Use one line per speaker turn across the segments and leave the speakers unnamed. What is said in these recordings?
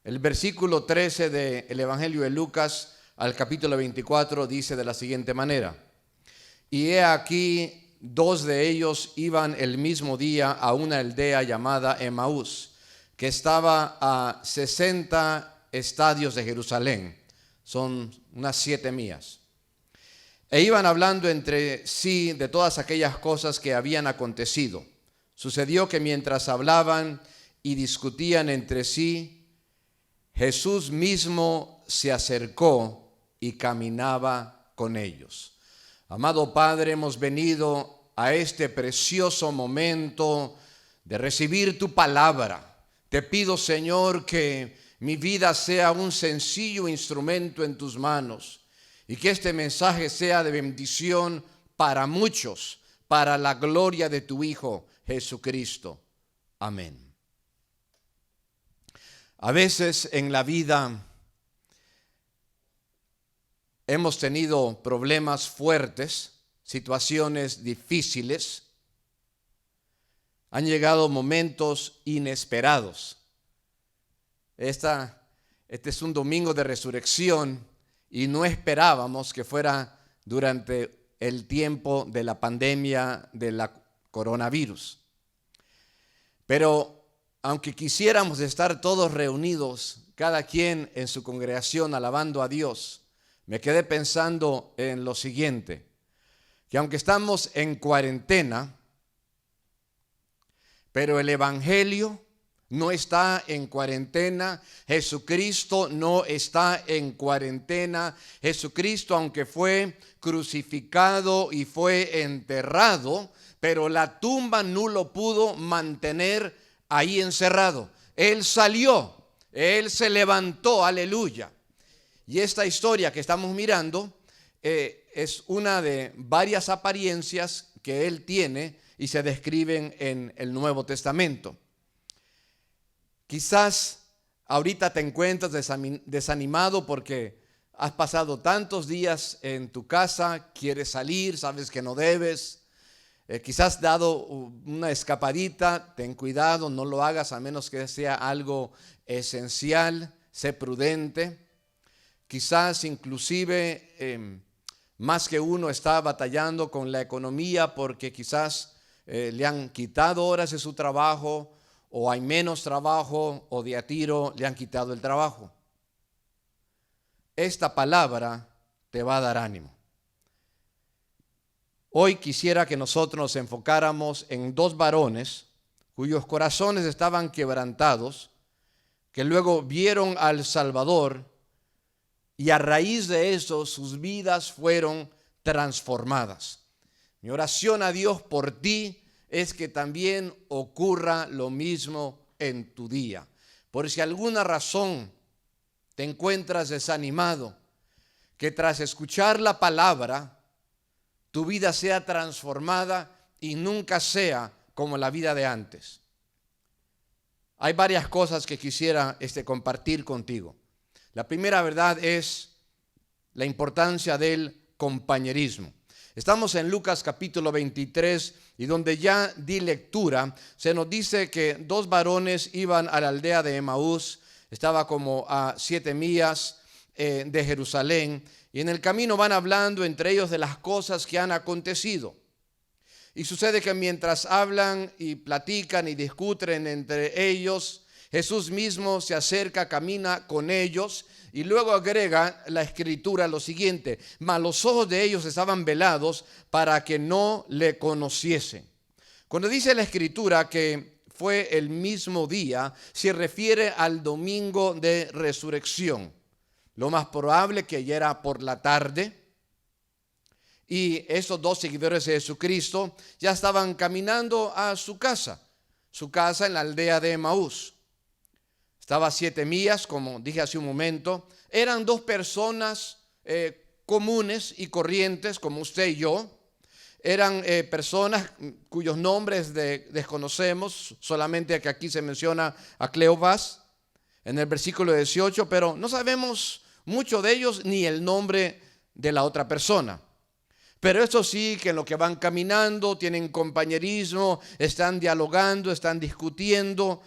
El versículo 13 del Evangelio de Lucas al capítulo 24 dice de la siguiente manera: y he aquí, dos de ellos iban el mismo día a una aldea llamada Emaús, que estaba a 60 estadios de Jerusalén, son unas 7 millas. E iban hablando entre sí de todas aquellas cosas que habían acontecido. Sucedió que mientras hablaban y discutían entre sí, Jesús mismo se acercó y caminaba con ellos. Amado Padre, hemos venido a este precioso momento de recibir tu palabra. Te pido, Señor, que mi vida sea un sencillo instrumento en tus manos y que este mensaje sea de bendición para muchos, para la gloria de tu Hijo Jesucristo. Amén. A veces en la vida hemos tenido problemas fuertes, situaciones difíciles. Han llegado momentos inesperados. Este es un domingo de resurrección y no esperábamos que fuera durante el tiempo de la pandemia de la coronavirus. Pero aunque quisiéramos estar todos reunidos, cada quien en su congregación alabando a Dios, me quedé pensando en lo siguiente, que aunque estamos en cuarentena, pero el Evangelio no está en cuarentena, Jesucristo no está en cuarentena. Jesucristo, aunque fue crucificado y fue enterrado, pero la tumba no lo pudo mantener ahí encerrado. Él salió, Él se levantó, aleluya. Y esta historia que estamos mirando es una de varias apariencias que Él tiene y se describen en el Nuevo Testamento. Quizás ahorita te encuentras desanimado porque has pasado tantos días en tu casa, quieres salir, sabes que no debes. Quizás dado una escapadita, ten cuidado, no lo hagas a menos que sea algo esencial, sé prudente. Quizás inclusive más que uno está batallando con la economía porque quizás le han quitado horas de su trabajo, o hay menos trabajo, o de a tiro le han quitado el trabajo. Esta palabra te va a dar ánimo. Hoy quisiera que nosotros nos enfocáramos en dos varones cuyos corazones estaban quebrantados, que luego vieron al Salvador y a raíz de eso sus vidas fueron transformadas. Mi oración a Dios por ti es que también ocurra lo mismo en tu día. Por si alguna razón te encuentras desanimado, que tras escuchar la palabra, tu vida sea transformada y nunca sea como la vida de antes. Hay varias cosas que quisiera compartir contigo. La primera verdad es la importancia del compañerismo. Estamos en Lucas capítulo 23 y donde ya di lectura, se nos dice que dos varones iban a la aldea de Emaús, estaba como a 7 millas de Jerusalén, y en el camino van hablando entre ellos de las cosas que han acontecido. Y sucede que mientras hablan y platican y discuten entre ellos, Jesús mismo se acerca, camina con ellos y luego agrega la escritura lo siguiente: mas los ojos de ellos estaban velados para que no le conociesen. Cuando dice la escritura que fue el mismo día, se refiere al domingo de resurrección. Lo más probable que ya era por la tarde. Y estos dos seguidores de Jesucristo ya estaban caminando a su casa en la aldea de Emaús. Estaba a 7 millas, como dije hace un momento. Eran dos personas comunes y corrientes, como usted y yo. Eran personas cuyos nombres desconocemos, solamente que aquí se menciona a Cleofas en el versículo 18, pero no sabemos mucho de ellos ni el nombre de la otra persona. Pero eso sí, que en lo que van caminando tienen compañerismo, están dialogando, están discutiendo,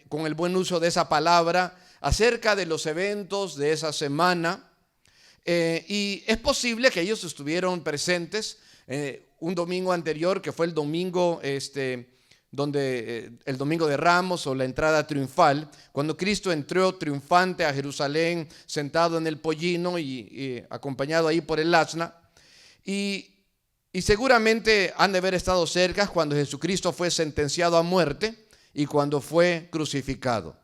con el buen uso de esa palabra, acerca de los eventos de esa semana. Y es posible que ellos estuvieron presentes un domingo anterior, que fue el domingo el domingo de Ramos, o la entrada triunfal, cuando Cristo entró triunfante a Jerusalén, sentado en el pollino y acompañado ahí por el asna. Y seguramente han de haber estado cerca cuando Jesucristo fue sentenciado a muerte y cuando fue crucificado.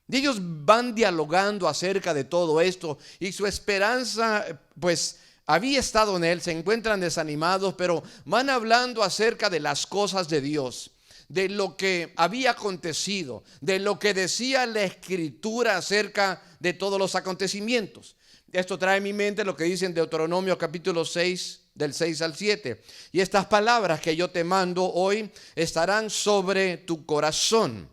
Y ellos van dialogando acerca de todo esto, y su esperanza pues había estado en él. Se encuentran desanimados, pero van hablando acerca de las cosas de Dios, de lo que había acontecido, de lo que decía la Escritura acerca de todos los acontecimientos. Esto trae a mi mente lo que dice en Deuteronomio capítulo 6, del 6 al 7. Y estas palabras que yo te mando hoy estarán sobre tu corazón,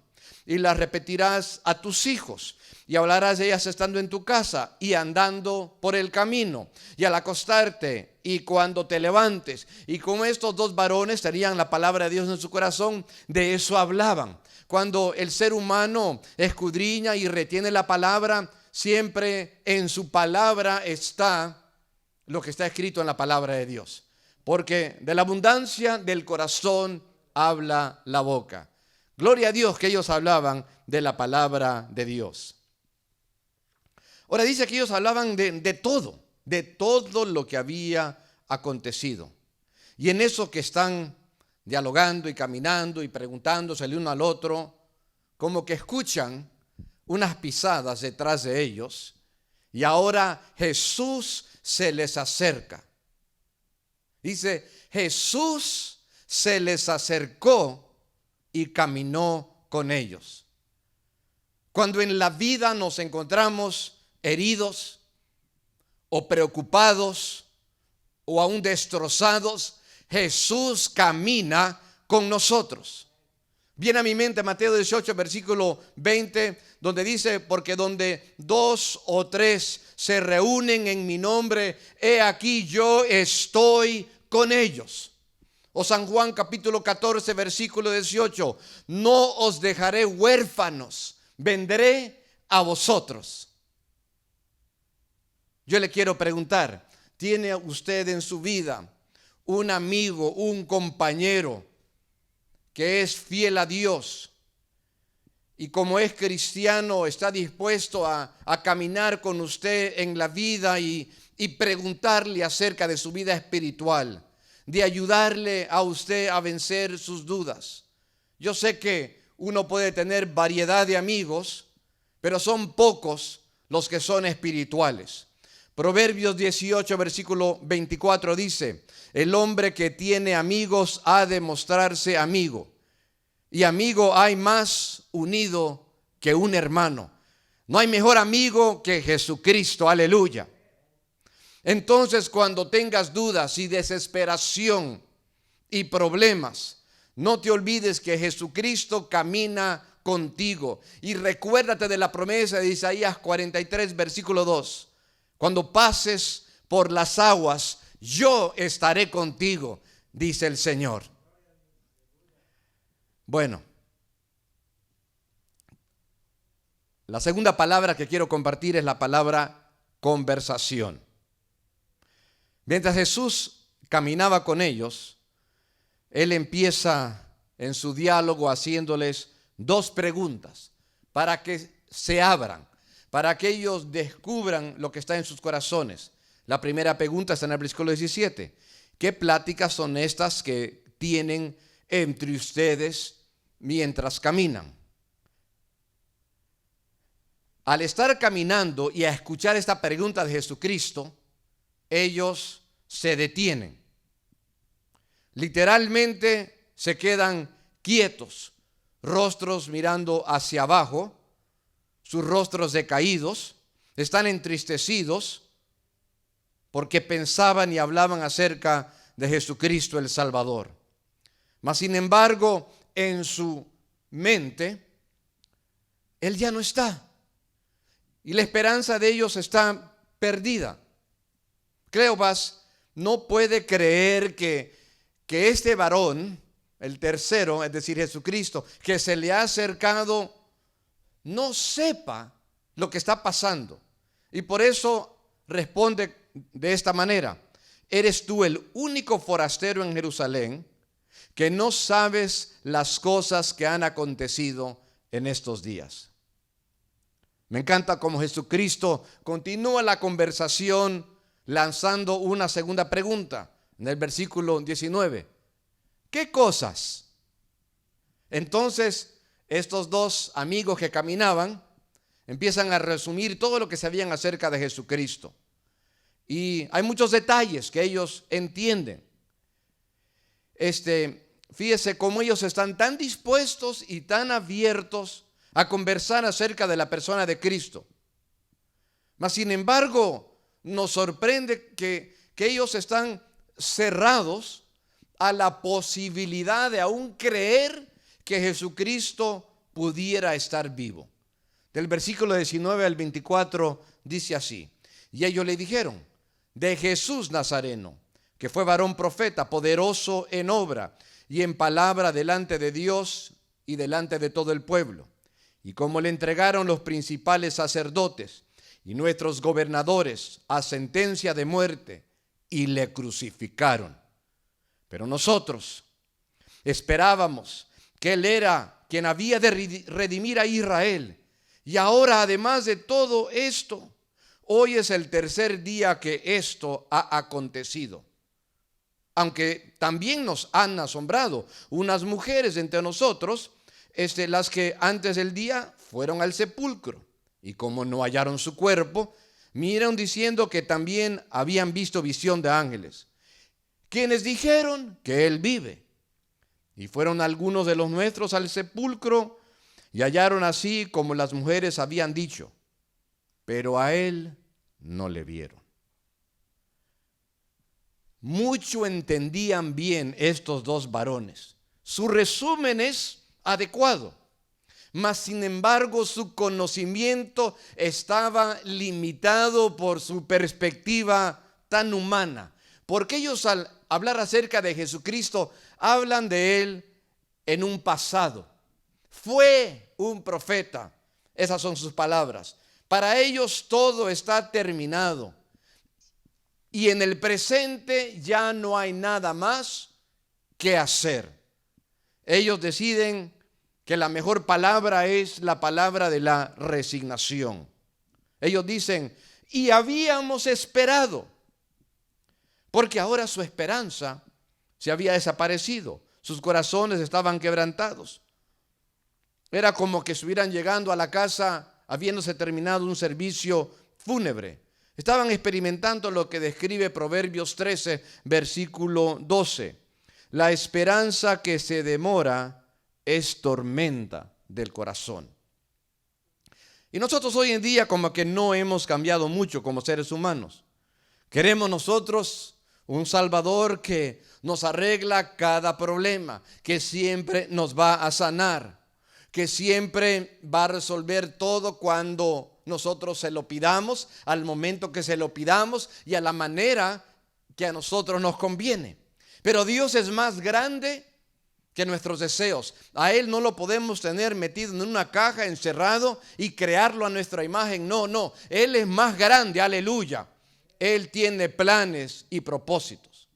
y las repetirás a tus hijos, y hablarás de ellas estando en tu casa y andando por el camino, y al acostarte y cuando te levantes. Y como estos dos varones tenían la palabra de Dios en su corazón, de eso hablaban. Cuando el ser humano escudriña y retiene la palabra, siempre en su palabra está lo que está escrito en la palabra de Dios. Porque de la abundancia del corazón habla la boca. Gloria a Dios que ellos hablaban de la palabra de Dios. Ahora dice que ellos hablaban de todo lo que había acontecido. Y en eso que están dialogando y caminando y preguntándose el uno al otro, como que escuchan unas pisadas detrás de ellos, y ahora Jesús se les acerca. Dice, Jesús se les acercó y caminó con ellos. Cuando en la vida nos encontramos heridos o preocupados o aún destrozados, Jesús camina con nosotros. Viene a mi mente Mateo 18, versículo 20, donde dice, porque donde 2 o 3 se reúnen en mi nombre, he aquí yo estoy con ellos. O San Juan capítulo 14, versículo 18, no os dejaré huérfanos, vendré a vosotros. Yo le quiero preguntar, ¿tiene usted en su vida un amigo, un compañero que es fiel a Dios y como es cristiano está dispuesto a caminar con usted en la vida y preguntarle acerca de su vida espiritual, de ayudarle a usted a vencer sus dudas? Yo sé que uno puede tener variedad de amigos, pero son pocos los que son espirituales. Proverbios 18, versículo 24 dice, el hombre que tiene amigos ha de mostrarse amigo, y amigo hay más unido que un hermano. No hay mejor amigo que Jesucristo, aleluya. Entonces, cuando tengas dudas y desesperación y problemas, no te olvides que Jesucristo camina contigo. Y recuérdate de la promesa de Isaías 43, versículo 2. Cuando pases por las aguas, yo estaré contigo, dice el Señor. Bueno, la segunda palabra que quiero compartir es la palabra conversación. Mientras Jesús caminaba con ellos, Él empieza en su diálogo haciéndoles dos preguntas para que se abran, para que ellos descubran lo que está en sus corazones. La primera pregunta está en el versículo 17. ¿Qué pláticas son estas que tienen entre ustedes mientras caminan? Al estar caminando y a escuchar esta pregunta de Jesucristo, ellos se detienen. Literalmente se quedan quietos, rostros mirando hacia abajo, sus rostros decaídos, están entristecidos porque pensaban y hablaban acerca de Jesucristo el Salvador. Mas sin embargo, en su mente, Él ya no está. Y la esperanza de ellos está perdida. Cleofas no puede creer que este varón, el tercero, es decir, Jesucristo, que se le ha acercado, no sepa lo que está pasando. Y por eso responde de esta manera: ¿eres tú el único forastero en Jerusalén que no sabes las cosas que han acontecido en estos días? Me encanta cómo Jesucristo continúa la conversación lanzando una segunda pregunta en el versículo 19. ¿Qué cosas? Entonces, estos dos amigos que caminaban empiezan a resumir todo lo que sabían acerca de Jesucristo. Y hay muchos detalles que ellos entienden. Fíjese cómo ellos están tan dispuestos y tan abiertos a conversar acerca de la persona de Cristo. Mas, sin embargo, nos sorprende que ellos están cerrados a la posibilidad de aún creer que Jesucristo pudiera estar vivo. Del versículo 19 al 24 dice así: y ellos le dijeron: de Jesús Nazareno, que fue varón profeta, poderoso en obra y en palabra delante de Dios y delante de todo el pueblo. Y como le entregaron los principales sacerdotes y nuestros gobernadores a sentencia de muerte, y le crucificaron. Pero nosotros esperábamos que Él era quien había de redimir a Israel. Y ahora, además de todo esto, hoy es el tercer día que esto ha acontecido. Aunque también nos han asombrado unas mujeres entre nosotros, las que antes del día fueron al sepulcro, y como no hallaron su cuerpo, vinieron diciendo que también habían visto visión de ángeles, quienes dijeron que Él vive. Y fueron algunos de los nuestros al sepulcro y hallaron así como las mujeres habían dicho, pero a Él no le vieron. Mucho entendían bien estos dos varones. Su resumen es adecuado, mas sin embargo su conocimiento estaba limitado por su perspectiva tan humana, porque ellos al hablar acerca de Jesucristo hablan de Él en un pasado. Fue un profeta, esas son sus palabras. Para ellos todo está terminado y en el presente ya no hay nada más que hacer. Ellos deciden que la mejor palabra es la palabra de la resignación. Ellos dicen: y habíamos esperado, porque ahora su esperanza se había desaparecido. Sus corazones estaban quebrantados. Era como que estuvieran llegando a la casa habiéndose terminado un servicio fúnebre. Estaban experimentando lo que describe Proverbios 13, versículo 12. La esperanza que se demora es tormenta del corazón. Y nosotros hoy en día como que no hemos cambiado mucho como seres humanos. Queremos nosotros un Salvador que nos arregla cada problema, que siempre nos va a sanar, que siempre va a resolver todo cuando nosotros se lo pidamos, al momento que se lo pidamos y a la manera que a nosotros nos conviene. Pero Dios es más grande que nuestros deseos. A Él no lo podemos tener metido en una caja, encerrado y crearlo a nuestra imagen. No, Él es más grande, aleluya. Él tiene planes y propósitos.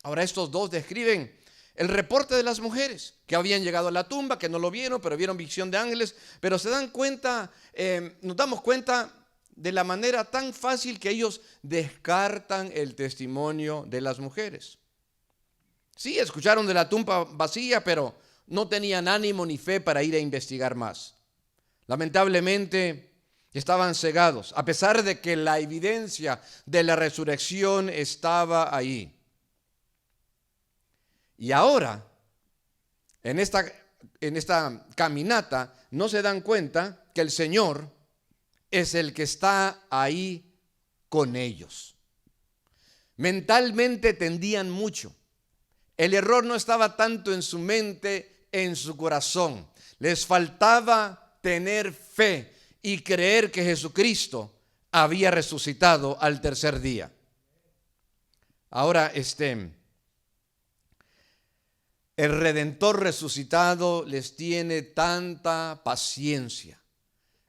Ahora estos dos describen el reporte de las mujeres que habían llegado a la tumba, que no lo vieron, pero vieron visión de ángeles. Pero se dan cuenta, nos damos cuenta de la manera tan fácil que ellos descartan el testimonio de las mujeres. Sí, escucharon de la tumba vacía, pero no tenían ánimo ni fe para ir a investigar más. Lamentablemente estaban cegados, a pesar de que la evidencia de la resurrección estaba ahí. Y ahora, en esta caminata, no se dan cuenta que el Señor es el que está ahí con ellos. Mentalmente tendían mucho. El error no estaba tanto en su mente, en su corazón. Les faltaba tener fe y creer que Jesucristo había resucitado al tercer día. Ahora, el Redentor resucitado les tiene tanta paciencia.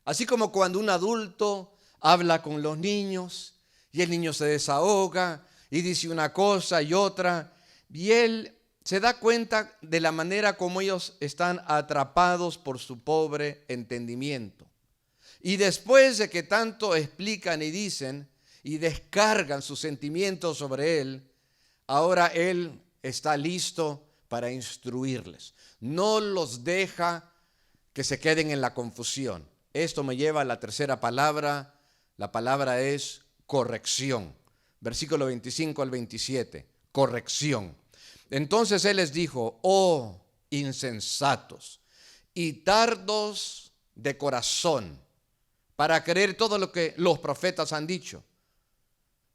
Así como cuando un adulto habla con los niños y el niño se desahoga y dice una cosa y otra, y él se da cuenta de la manera como ellos están atrapados por su pobre entendimiento. Y después de que tanto explican y dicen y descargan sus sentimientos sobre él, ahora él está listo para instruirles. No los deja que se queden en la confusión. Esto me lleva a la tercera palabra. La palabra es corrección. Versículo 25 al 27. Corrección. Entonces él les dijo: oh insensatos y tardos de corazón para creer todo lo que los profetas han dicho.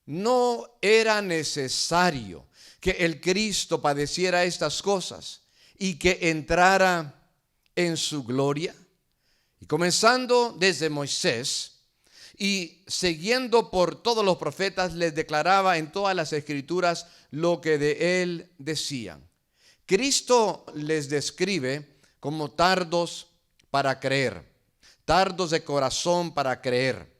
¿No era necesario que el Cristo padeciera estas cosas y que entrara en su gloria? Y comenzando desde Moisés y siguiendo por todos los profetas, les declaraba en todas las escrituras lo que de él decían. Cristo les describe como tardos para creer, tardos de corazón para creer.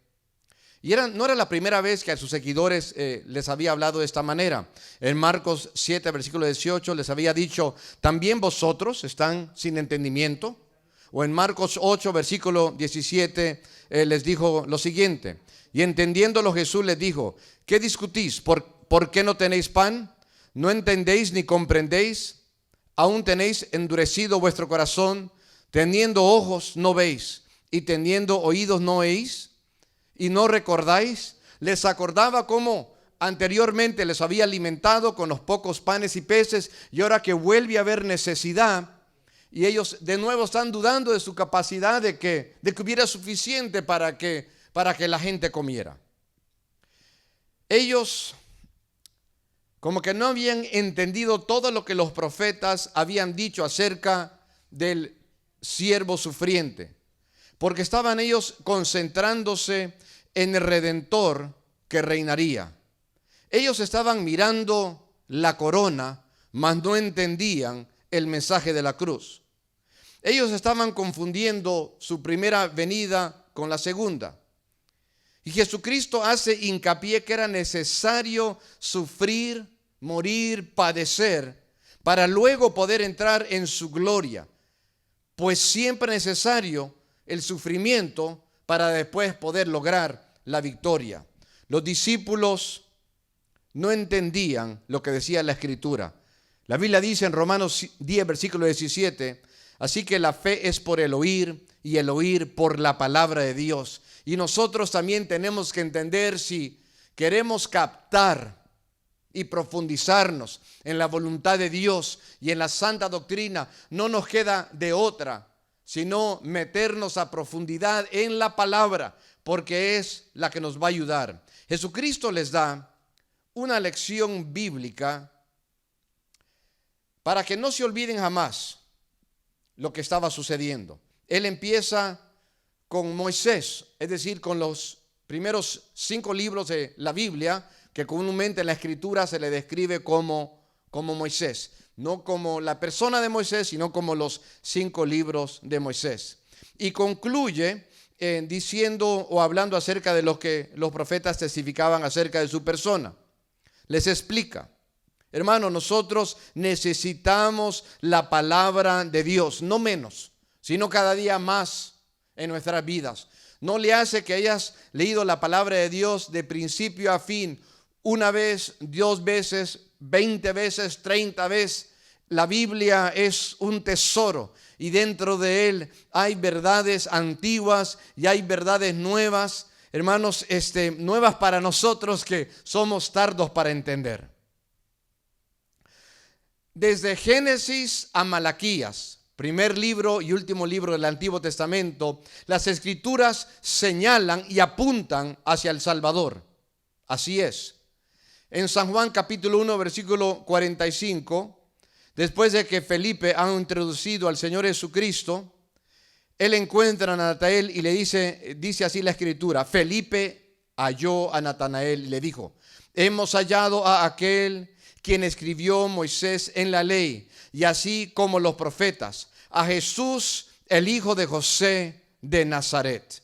Y no era la primera vez que a sus seguidores les había hablado de esta manera. En Marcos 7, versículo 18, les había dicho: ¿también vosotros están sin entendimiento? O en Marcos 8, versículo 17, les dijo lo siguiente: y entendiéndolo Jesús les dijo: ¿qué discutís? ¿Por qué no tenéis pan? ¿No entendéis ni comprendéis? ¿Aún tenéis endurecido vuestro corazón? Teniendo ojos no veis, y teniendo oídos no oís. ¿Y no recordáis? Les acordaba cómo anteriormente les había alimentado con los pocos panes y peces, y ahora que vuelve a haber necesidad, y ellos de nuevo están dudando de su capacidad de que hubiera suficiente para que la gente comiera. Ellos como que no habían entendido todo lo que los profetas habían dicho acerca del siervo sufriente, porque estaban ellos concentrándose en el Redentor que reinaría. Ellos estaban mirando la corona, mas no entendían el mensaje de la cruz. Ellos estaban confundiendo su primera venida con la segunda. Y Jesucristo hace hincapié que era necesario sufrir, morir, padecer, para luego poder entrar en su gloria. Pues siempre es necesario el sufrimiento para después poder lograr la victoria. Los discípulos no entendían lo que decía la Escritura. La Biblia dice en Romanos 10, versículo 17, así que la fe es por el oír y el oír por la palabra de Dios. Y nosotros también tenemos que entender, si queremos captar y profundizarnos en la voluntad de Dios y en la santa doctrina, no nos queda de otra sino meternos a profundidad en la palabra, porque es la que nos va a ayudar. Jesucristo les da una lección bíblica para que no se olviden jamás lo que estaba sucediendo. Él empieza con Moisés, es decir, con los primeros 5 libros de la Biblia, que comúnmente en la Escritura se le describe como Moisés. No como la persona de Moisés, sino como los 5 libros de Moisés. Y concluye diciendo o hablando acerca de lo que los profetas testificaban acerca de su persona. Les explica: hermanos, nosotros necesitamos la palabra de Dios, no menos, sino cada día más en nuestras vidas. No le hace que hayas leído la palabra de Dios de principio a fin, una vez, 2 veces, 20 veces, 30 veces. La Biblia es un tesoro y dentro de él hay verdades antiguas y hay verdades nuevas, hermanos, nuevas para nosotros que somos tardos para entender. Desde Génesis a Malaquías, primer libro y último libro del Antiguo Testamento, las Escrituras señalan y apuntan hacia el Salvador. Así es. En San Juan capítulo 1, versículo 45, después de que Felipe ha introducido al Señor Jesucristo, él encuentra a Natanael y le dice así la Escritura: Felipe halló a Natanael y le dijo: hemos hallado a aquel quien escribió Moisés en la ley, y así como los profetas, a Jesús, el hijo de José de Nazaret.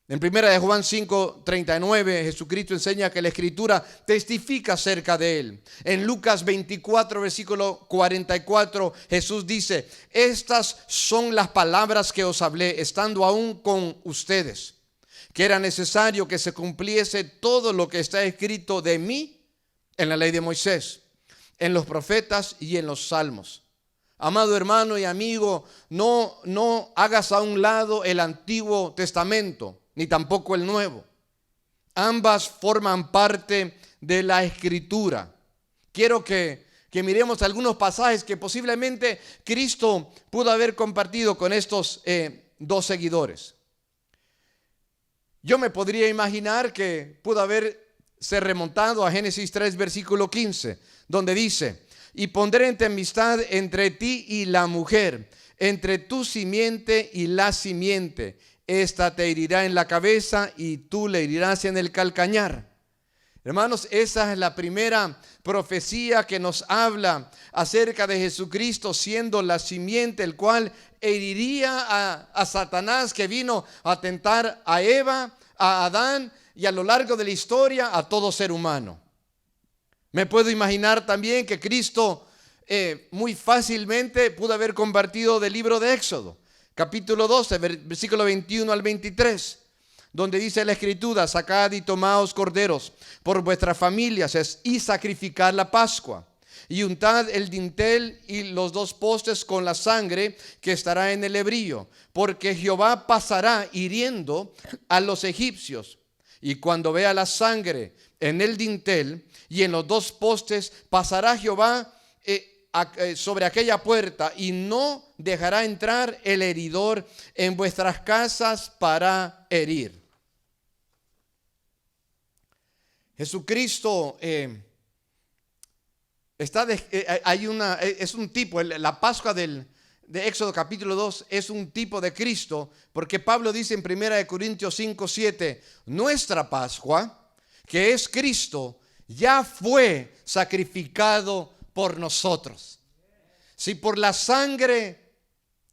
En 1 Juan 5:39, Jesucristo enseña que la Escritura testifica acerca de Él. En Lucas 24, versículo 44, Jesús dice: estas son las palabras que os hablé, estando aún con ustedes, que era necesario que se cumpliese todo lo que está escrito de mí en la ley de Moisés, en los profetas y en los salmos. Amado hermano y amigo, no hagas a un lado el Antiguo Testamento, ni tampoco el Nuevo. Ambas forman parte de la Escritura. Quiero que miremos algunos pasajes que posiblemente Cristo pudo haber compartido con estos dos seguidores. Yo me podría imaginar que pudo haberse remontado a Génesis 3, versículo 15, donde dice: y pondré enemistad entre ti y la mujer, entre tu simiente y la simiente. Esta te herirá en la cabeza y tú le herirás en el calcañar. Hermanos, esa es la primera profecía que nos habla acerca de Jesucristo siendo la simiente, el cual heriría a Satanás, que vino a tentar a Eva, a Adán y a lo largo de la historia a todo ser humano. Me puedo imaginar también que Cristo muy fácilmente pudo haber compartido del libro de Éxodo, capítulo 12, versículo 21 al 23, donde dice la Escritura: sacad y tomaos corderos por vuestras familias y sacrificad la Pascua, y untad el dintel y los dos postes con la sangre que estará en el hebrío, porque Jehová pasará hiriendo a los egipcios, y cuando vea la sangre en el dintel y en los dos postes, pasará Jehová sobre aquella puerta, y no dejará entrar el heridor en vuestras casas para herir. Jesucristo es un tipo, la Pascua de Éxodo capítulo 2 es un tipo de Cristo, porque Pablo dice en 1 Corintios 5:7, nuestra Pascua, que es Cristo, ya fue sacrificado por nosotros. Si por la sangre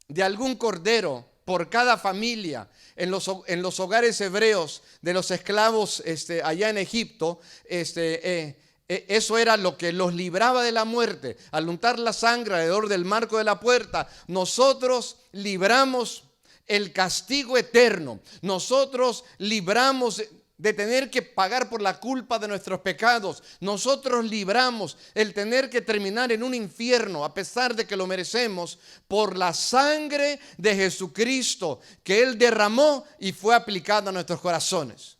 de algún cordero, por cada familia, en los hogares hebreos de los esclavos allá en Egipto, eso era lo que los libraba de la muerte. Al untar la sangre alrededor del marco de la puerta, nosotros libramos el castigo eterno. Nosotros libramos de tener que pagar por la culpa de nuestros pecados. Nosotros libramos el tener que terminar en un infierno, a pesar de que lo merecemos, por la sangre de Jesucristo que Él derramó y fue aplicada a nuestros corazones.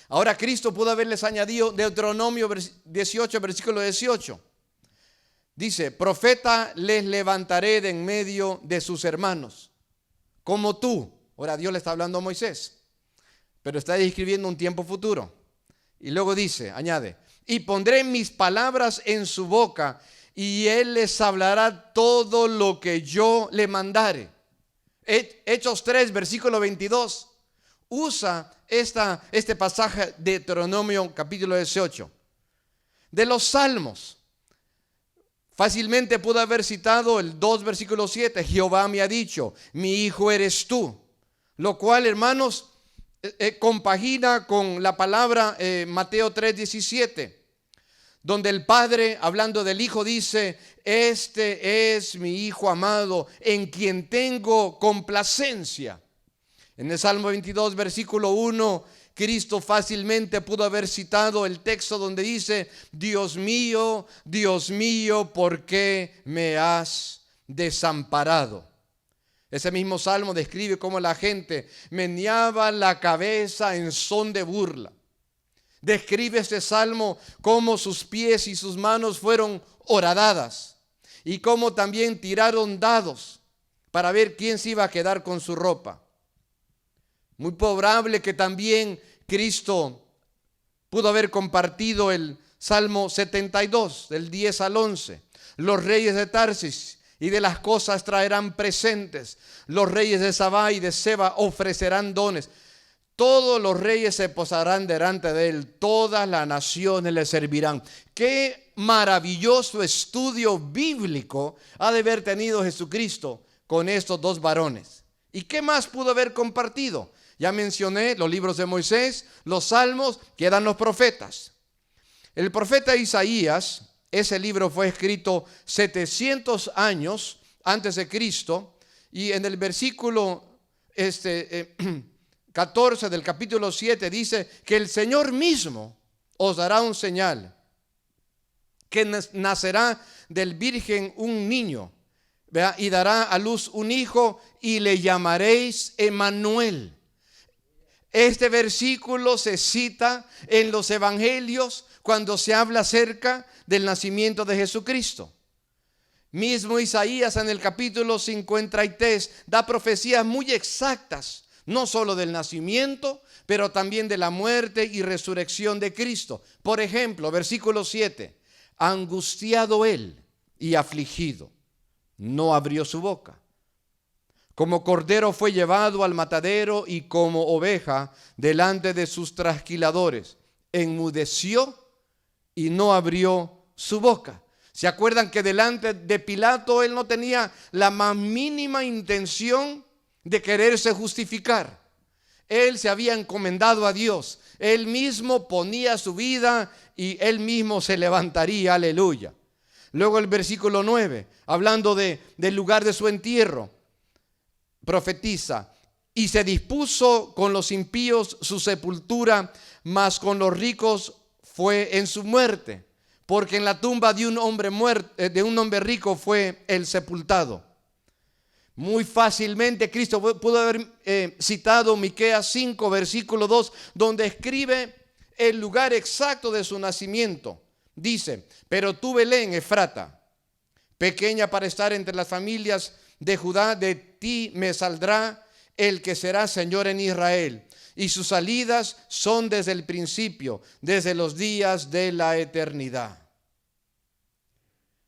Ahora Cristo pudo haberles añadido Deuteronomio 18, versículo 18. Dice: profeta les levantaré de en medio de sus hermanos, como tú. Ahora Dios le está hablando a Moisés, pero está describiendo un tiempo futuro. Y luego dice, añade: y pondré mis palabras en su boca, y él les hablará todo lo que yo le mandare. Hechos 3, versículo 22, usa este pasaje de Deuteronomio capítulo 18. De los Salmos, fácilmente pudo haber citado el 2, versículo 7, Jehová me ha dicho, mi hijo eres tú. Lo cual, hermanos, compagina con la palabra Mateo 3:17, donde el Padre, hablando del Hijo, dice: este es mi Hijo amado, en quien tengo complacencia. En el Salmo 22, versículo 1, Cristo fácilmente pudo haber citado el texto donde dice: Dios mío, ¿por qué me has desamparado? Ese mismo salmo describe cómo la gente meneaba la cabeza en son de burla. Describe este salmo cómo sus pies y sus manos fueron horadadas, y cómo también tiraron dados para ver quién se iba a quedar con su ropa. Muy probable que también Cristo pudo haber compartido el Salmo 72, del 10 al 11. Los reyes de Tarsis y de las cosas traerán presentes. Los reyes de Sabá y de Seba ofrecerán dones. todos los reyes se posarán delante de él, todas las naciones le servirán. Qué maravilloso estudio bíblico ha de haber tenido Jesucristo con estos dos varones. ¿Y qué más pudo haber compartido? Ya mencioné los libros de Moisés, los salmos, quedan los profetas. El profeta Isaías, ese libro fue escrito 700 años antes de Cristo, y en el versículo 14 del capítulo 7 dice que el Señor mismo os dará un señal, que nacerá del virgen un niño, ¿verdad? Y dará a luz un hijo y le llamaréis Emmanuel. Este versículo se cita en los evangelios cuando se habla acerca del nacimiento de Jesucristo. Mismo Isaías en el capítulo 53 da profecías muy exactas, no solo del nacimiento, pero también de la muerte y resurrección de Cristo. Por ejemplo, versículo 7, angustiado él y afligido, no abrió su boca. Como cordero fue llevado al matadero y como oveja delante de sus trasquiladores, enmudeció y no abrió su boca. ¿Se acuerdan que delante de Pilato él no tenía la más mínima intención de quererse justificar? Él se había encomendado a Dios. Él mismo ponía su vida y él mismo se levantaría. Aleluya. Luego el versículo 9, hablando del lugar de su entierro, profetiza: y se dispuso con los impíos su sepultura, mas con los ricos fue en su muerte, porque en la tumba de un hombre rico fue el sepultado. Muy fácilmente Cristo pudo haber citado Miqueas 5, versículo 2, donde escribe el lugar exacto de su nacimiento. Dice: pero tú, Belén Efrata, pequeña para estar entre las familias de Judá, de ti me saldrá el que será Señor en Israel, y sus salidas son desde el principio, desde los días de la eternidad.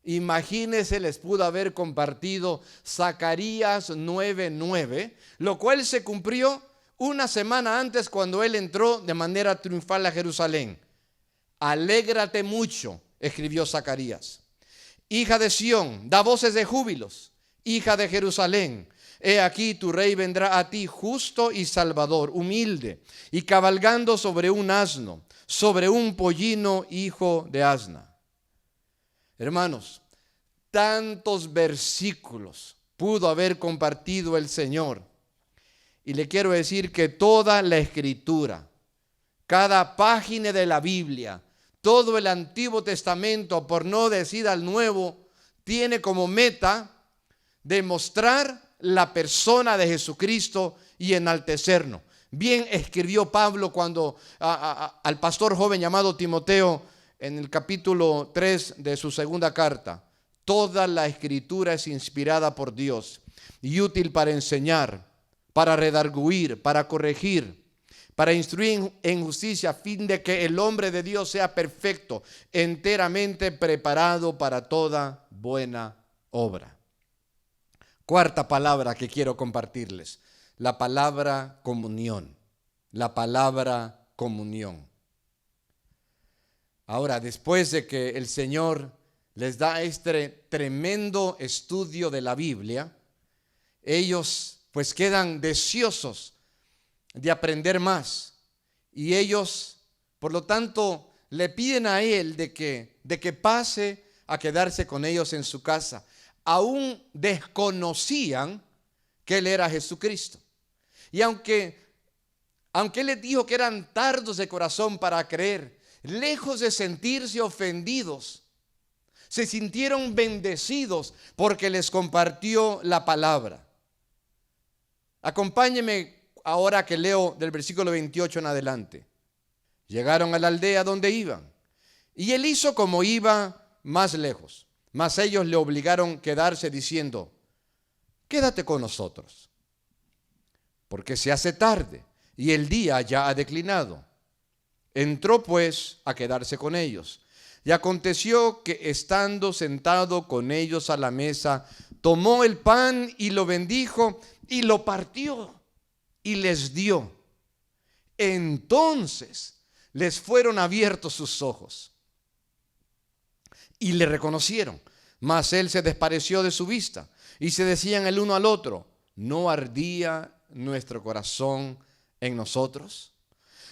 Imagínense, les pudo haber compartido Zacarías 9:9, lo cual se cumplió una semana antes cuando él entró de manera triunfal a Jerusalén. Alégrate mucho, escribió Zacarías, hija de Sión, da voces de júbilos, hija de Jerusalén. He aquí tu rey vendrá a ti justo y salvador, humilde, y cabalgando sobre un asno, sobre un pollino, hijo de asna. Hermanos, tantos versículos pudo haber compartido el Señor. Y le quiero decir que toda la Escritura, cada página de la Biblia, todo el Antiguo Testamento, por no decir al Nuevo, tiene como meta demostrar la persona de Jesucristo y enaltecernos. Bien escribió Pablo cuando al pastor joven llamado Timoteo, en el capítulo 3 de su segunda carta: toda la Escritura es inspirada por Dios y útil para enseñar, para redarguir, para corregir, para instruir en justicia, a fin de que el hombre de Dios sea perfecto, enteramente preparado para toda buena obra. Cuarta palabra que quiero compartirles: la palabra comunión. La palabra comunión. Ahora, después de que el Señor les da este tremendo estudio de la Biblia, ellos pues quedan deseosos de aprender más, y ellos por lo tanto le piden a él de que pase a quedarse con ellos en su casa. Aún desconocían que él era Jesucristo, y aunque él les dijo que eran tardos de corazón para creer, lejos de sentirse ofendidos, se sintieron bendecidos porque les compartió la palabra. Acompáñenme ahora que leo del versículo 28 en adelante. Llegaron a la aldea donde iban, y él hizo como iba más lejos, mas ellos le obligaron a quedarse diciendo: quédate con nosotros, porque se hace tarde y el día ya ha declinado. Entró pues a quedarse con ellos. Y aconteció que estando sentado con ellos a la mesa, tomó el pan y lo bendijo y lo partió y les dio. Entonces les fueron abiertos sus ojos y le reconocieron, mas él se despareció de su vista. Y se decían el uno al otro: ¿no ardía nuestro corazón en nosotros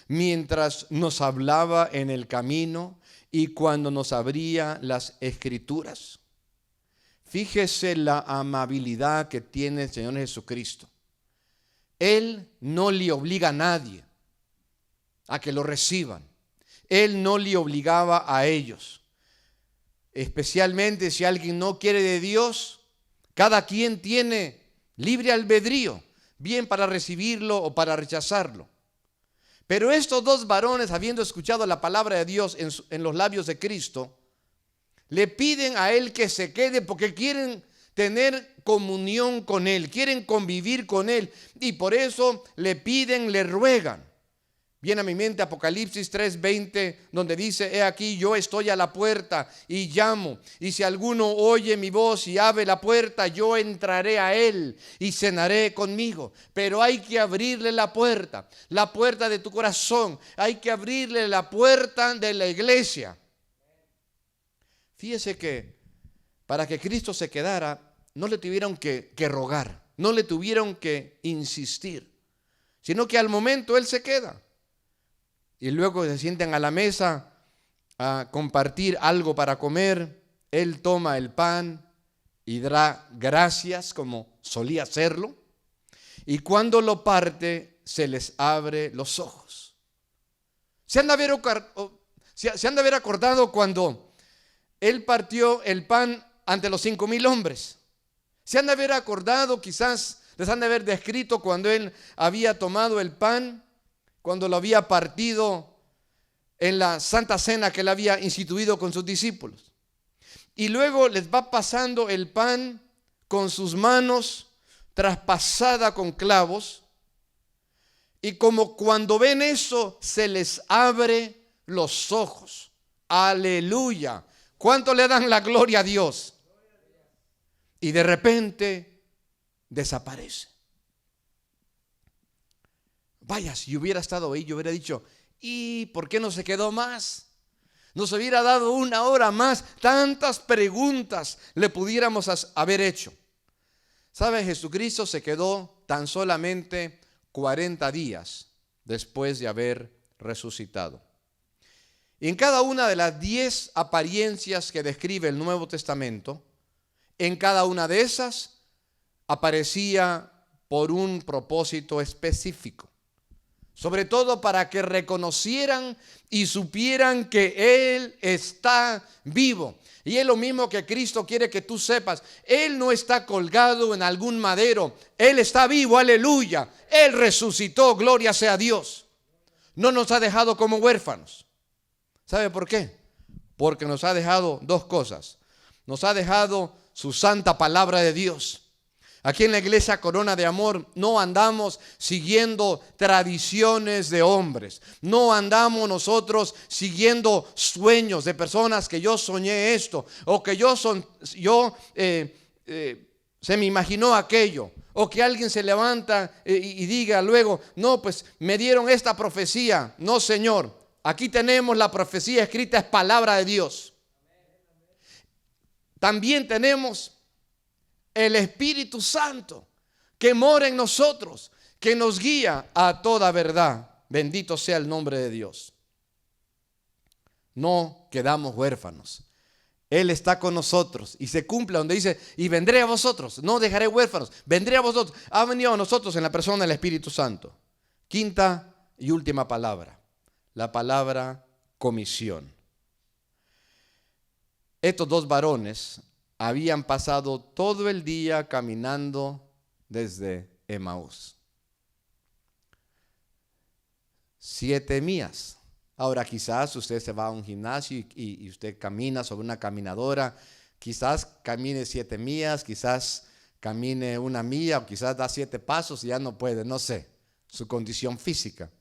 mientras nos hablaba en el camino y cuando nos abría las escrituras? Fíjese la amabilidad que tiene el Señor Jesucristo. Él no le obliga a nadie a que lo reciban. Él no le obligaba a ellos. Especialmente si alguien no quiere de Dios, cada quien tiene libre albedrío, bien para recibirlo o para rechazarlo. Pero estos dos varones, habiendo escuchado la palabra de Dios en los labios de Cristo, le piden a él que se quede porque quieren tener comunión con él, quieren convivir con él, y por eso le piden, le ruegan. Viene a mi mente Apocalipsis 3:20, donde dice: he aquí, yo estoy a la puerta y llamo, y si alguno oye mi voz y abre la puerta, yo entraré a él y cenaré conmigo. Pero hay que abrirle la puerta de tu corazón, hay que abrirle la puerta de la iglesia. Fíjese que para que Cristo se quedara, no le tuvieron que rogar, no le tuvieron que insistir, sino que al momento él se queda. Y luego se sientan a la mesa a compartir algo para comer. Él toma el pan y da gracias como solía hacerlo. Y cuando lo parte, se les abre los ojos. Se han de haber acordado cuando él partió el pan ante los 5,000 hombres. Se han de haber acordado, quizás les han de haber descrito cuando él había tomado el pan, cuando lo había partido en la Santa Cena que él había instituido con sus discípulos. Y luego les va pasando el pan con sus manos traspasada con clavos. Y como cuando ven eso, se les abre los ojos. Aleluya. ¿Cuánto le dan la gloria a Dios? Y de repente desaparece. Vaya, si yo hubiera estado ahí, yo hubiera dicho: ¿y por qué no se quedó más? Nos hubiera dado 1 hora más. Tantas preguntas le pudiéramos haber hecho. ¿Sabe? Jesucristo se quedó tan solamente 40 días después de haber resucitado. Y en cada una de las 10 apariencias que describe el Nuevo Testamento, en cada una de esas aparecía por un propósito específico. Sobre todo para que reconocieran y supieran que Él está vivo. Y es lo mismo que Cristo quiere que tú sepas. Él no está colgado en algún madero. Él está vivo, aleluya. Él resucitó, gloria sea a Dios. No nos ha dejado como huérfanos. ¿Sabe por qué? Porque nos ha dejado 2 cosas. Nos ha dejado su santa palabra de Dios. Aquí en la iglesia Corona de Amor no andamos siguiendo tradiciones de hombres. No andamos nosotros siguiendo sueños de personas que yo soñé esto, o que se me imaginó aquello, o que alguien se levanta y diga luego: no, pues me dieron esta profecía. No, Señor, aquí tenemos la profecía escrita, es palabra de Dios. También tenemos el Espíritu Santo que mora en nosotros, que nos guía a toda verdad. Bendito sea el nombre de Dios. No quedamos huérfanos. Él está con nosotros y se cumple donde dice: y vendré a vosotros, no dejaré huérfanos, vendré a vosotros. Ha venido a nosotros en la persona del Espíritu Santo. Quinta y última palabra, la palabra comisión. Estos 2 varones habían pasado todo el día caminando desde Emaús. 7 millas. Ahora quizás usted se va a un gimnasio y usted camina sobre una caminadora. Quizás camine 7 millas, quizás camine 1 milla, o quizás da 7 pasos y ya no puede, no sé, su condición física.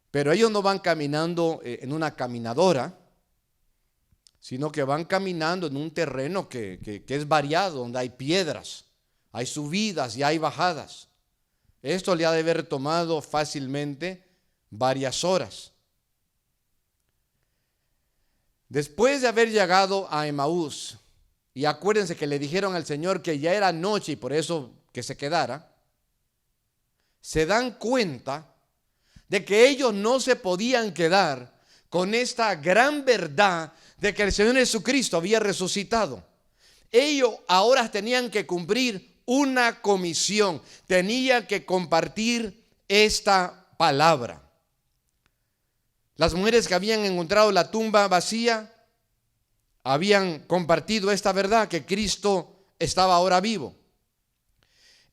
Pero ellos no van caminando en una caminadora, sino que van caminando en un terreno que es variado, donde hay piedras, hay subidas y hay bajadas. Esto le ha de haber tomado fácilmente varias horas. Después de haber llegado a Emaús, y acuérdense que le dijeron al Señor que ya era noche y por eso que se quedara, se dan cuenta de que ellos no se podían quedar con esta gran verdad de que el Señor Jesucristo había resucitado. Ellos ahora tenían que cumplir una comisión, tenían que compartir esta palabra. Las mujeres que habían encontrado la tumba vacía habían compartido esta verdad, que Cristo estaba ahora vivo.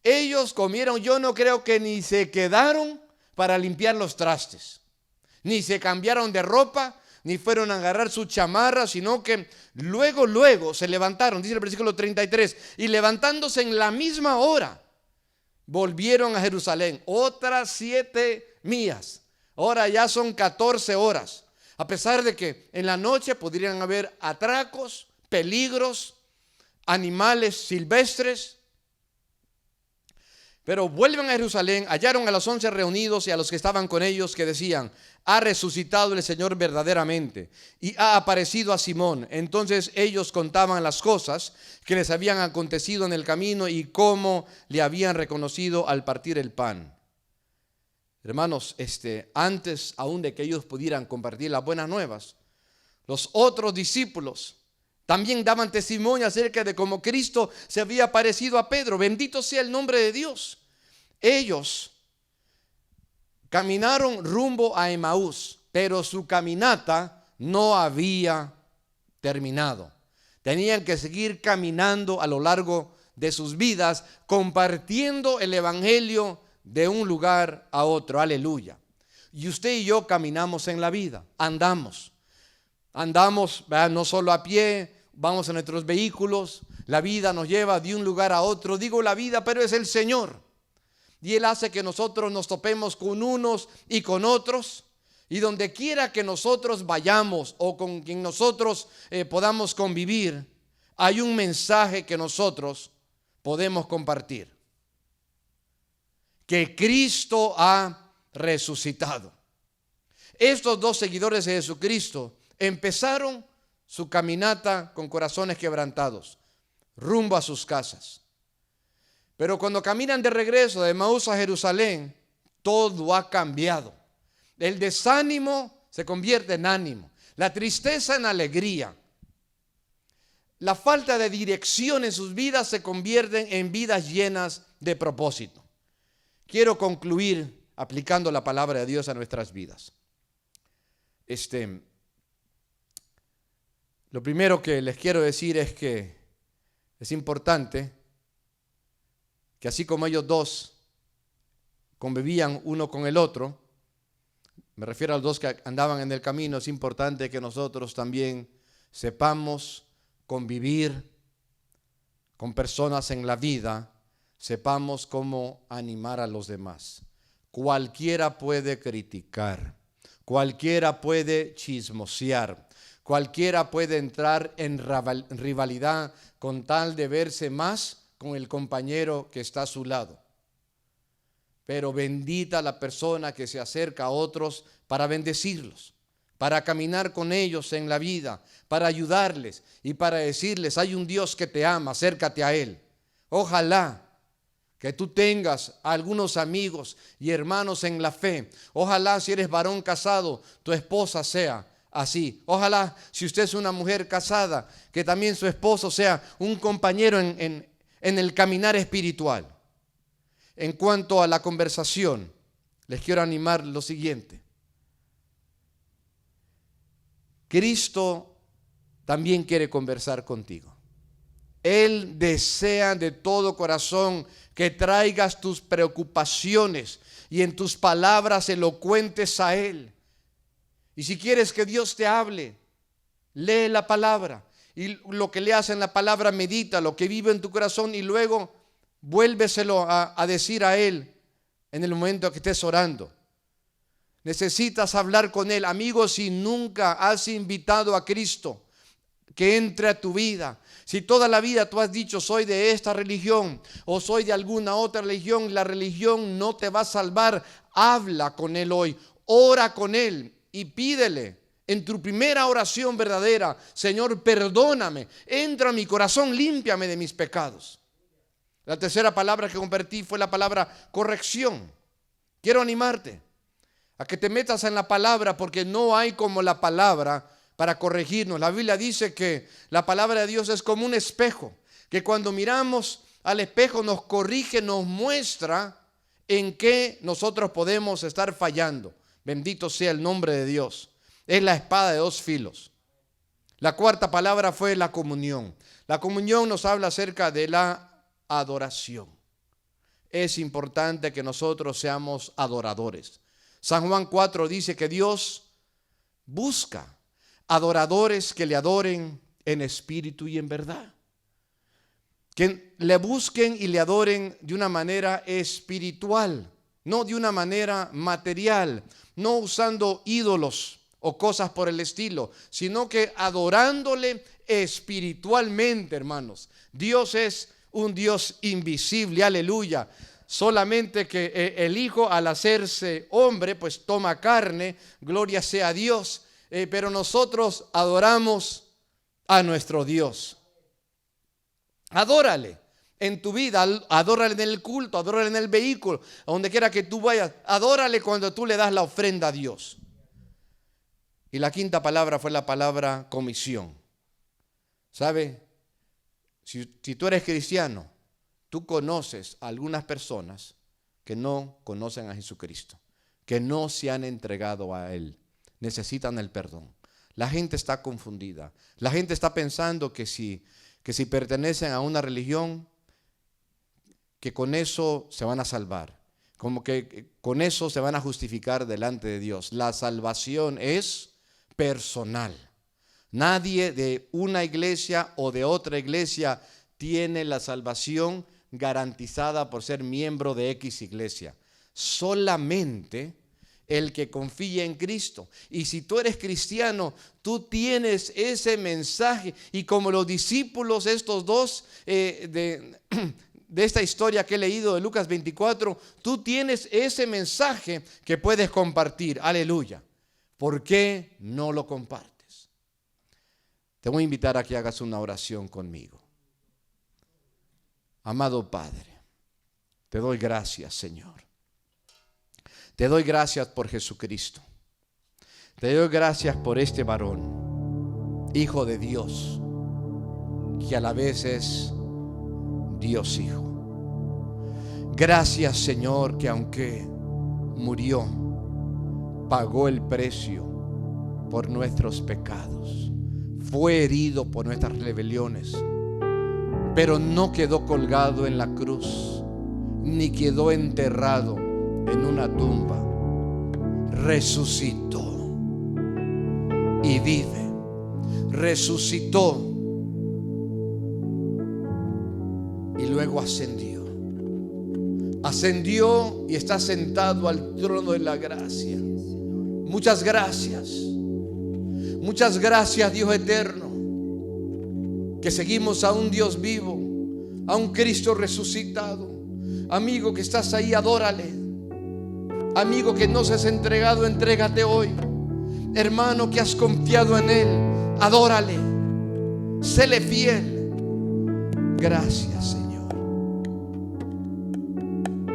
Ellos comieron, yo no creo que ni se quedaron para limpiar los trastes, ni se cambiaron de ropa, ni fueron a agarrar su chamarra, sino que luego se levantaron, dice el versículo 33, y levantándose en la misma hora, volvieron a Jerusalén. Otras 7 millas. Ahora ya son 14 horas. A pesar de que en la noche podrían haber atracos, peligros, animales silvestres. Pero vuelven a Jerusalén, hallaron a los 11 reunidos y a los que estaban con ellos, que decían: ha resucitado el Señor verdaderamente y ha aparecido a Simón. Entonces ellos contaban las cosas que les habían acontecido en el camino y cómo le habían reconocido al partir el pan. Hermanos, antes aún de que ellos pudieran compartir las buenas nuevas, los otros discípulos también daban testimonio acerca de cómo Cristo se había aparecido a Pedro. Bendito sea el nombre de Dios. Ellos caminaron rumbo a Emaús, pero su caminata no había terminado. Tenían que seguir caminando a lo largo de sus vidas, compartiendo el evangelio de un lugar a otro. Aleluya. Y usted y yo caminamos en la vida, andamos, no solo a pie, vamos en nuestros vehículos. La vida nos lleva de un lugar a otro. Digo la vida, pero es el Señor, y Él hace que nosotros nos topemos con unos y con otros, y donde quiera que nosotros vayamos o con quien nosotros podamos convivir, hay un mensaje que nosotros podemos compartir: que Cristo ha resucitado. Estos dos seguidores de Jesucristo empezaron su caminata con corazones quebrantados, rumbo a sus casas. Pero cuando caminan de regreso de Emaús a Jerusalén, todo ha cambiado. El desánimo se convierte en ánimo, la tristeza en alegría. La falta de dirección en sus vidas se convierten en vidas llenas de propósito. Quiero concluir aplicando la palabra de Dios a nuestras vidas. Lo primero que les quiero decir es que es importante que así como ellos dos convivían uno con el otro, me refiero a los dos que andaban en el camino, es importante que nosotros también sepamos convivir con personas en la vida, sepamos cómo animar a los demás. Cualquiera puede criticar, cualquiera puede chismosear, cualquiera puede entrar en rivalidad con tal de verse más con el compañero que está a su lado. Pero bendita la persona que se acerca a otros para bendecirlos, para caminar con ellos en la vida, para ayudarles y para decirles: hay un Dios que te ama, acércate a Él. Ojalá que tú tengas algunos amigos y hermanos en la fe. Ojalá, si eres varón casado, tu esposa sea así. Ojalá, si usted es una mujer casada, que también su esposo sea un compañero en el caminar espiritual. En cuanto a la conversación, les quiero animar lo siguiente: Cristo también quiere conversar contigo. Él desea de todo corazón que traigas tus preocupaciones y en tus palabras elocuentes a Él. Y si quieres que Dios te hable, lee la palabra, y lo que leas en la palabra medita, lo que vive en tu corazón, y luego vuélveselo a decir a Él en el momento que estés orando. Necesitas hablar con Él. Amigo, si nunca has invitado a Cristo, que entre a tu vida. Si toda la vida tú has dicho soy de esta religión o soy de alguna otra religión, la religión no te va a salvar. Habla con Él hoy, ora con Él y pídele en tu primera oración verdadera: Señor, perdóname, entra a mi corazón, límpiame de mis pecados. La tercera palabra que compartí fue la palabra corrección. Quiero animarte a que te metas en la palabra, porque no hay como la palabra para corregirnos. La Biblia dice que la palabra de Dios es como un espejo, que cuando miramos al espejo nos corrige, nos muestra en qué nosotros podemos estar fallando. Bendito sea el nombre de Dios. Es la espada de dos filos. La cuarta palabra fue la comunión. La comunión nos habla acerca de la adoración. Es importante que nosotros seamos adoradores. San Juan 4 dice que Dios busca adoradores que le adoren en espíritu y en verdad. Que le busquen y le adoren de una manera espiritual, no de una manera material, no usando ídolos o cosas por el estilo, sino que adorándole espiritualmente, hermanos. Dios es un Dios invisible, aleluya. Solamente que el Hijo, al hacerse hombre, pues toma carne, gloria sea a Dios. Pero nosotros adoramos a nuestro Dios. Adórale en tu vida, adórale en el culto, adórale en el vehículo, a donde quiera que tú vayas. Adórale cuando tú le das la ofrenda a Dios. Y la quinta palabra fue la palabra comisión. ¿Sabe? Si tú eres cristiano, tú conoces a algunas personas que no conocen a Jesucristo, que no se han entregado a Él. Necesitan el perdón. La gente está confundida. La gente está pensando que si pertenecen a una religión, que con eso se van a salvar. Como que con eso se van a justificar delante de Dios. La salvación es personal. Nadie de una iglesia o de otra iglesia tiene la salvación garantizada por ser miembro de X iglesia. Solamente el que confía en Cristo. Y si tú eres cristiano, tú tienes ese mensaje. Y como los discípulos, estos dos de esta historia que he leído de Lucas 24, tú tienes ese mensaje que puedes compartir. Aleluya. ¿Por qué no lo compartes? Te voy a invitar a que hagas una oración conmigo. Amado Padre, te doy gracias, Señor. Te doy gracias por Jesucristo. Te doy gracias por este varón, Hijo de Dios, que a la vez es Dios Hijo. Gracias, Señor, que aunque murió, pagó el precio por nuestros pecados, fue herido por nuestras rebeliones, pero no quedó colgado en la cruz, ni quedó enterrado en una tumba. Resucitó y vive. Resucitó y luego ascendió. Ascendió y está sentado al trono de la gracia. Muchas gracias. Muchas gracias, Dios eterno, que seguimos a un Dios vivo, a un Cristo resucitado. Amigo que estás ahí, adórale. Amigo que no se has entregado, entrégate hoy. Hermano que has confiado en Él, adórale. Séle fiel. Gracias, Señor.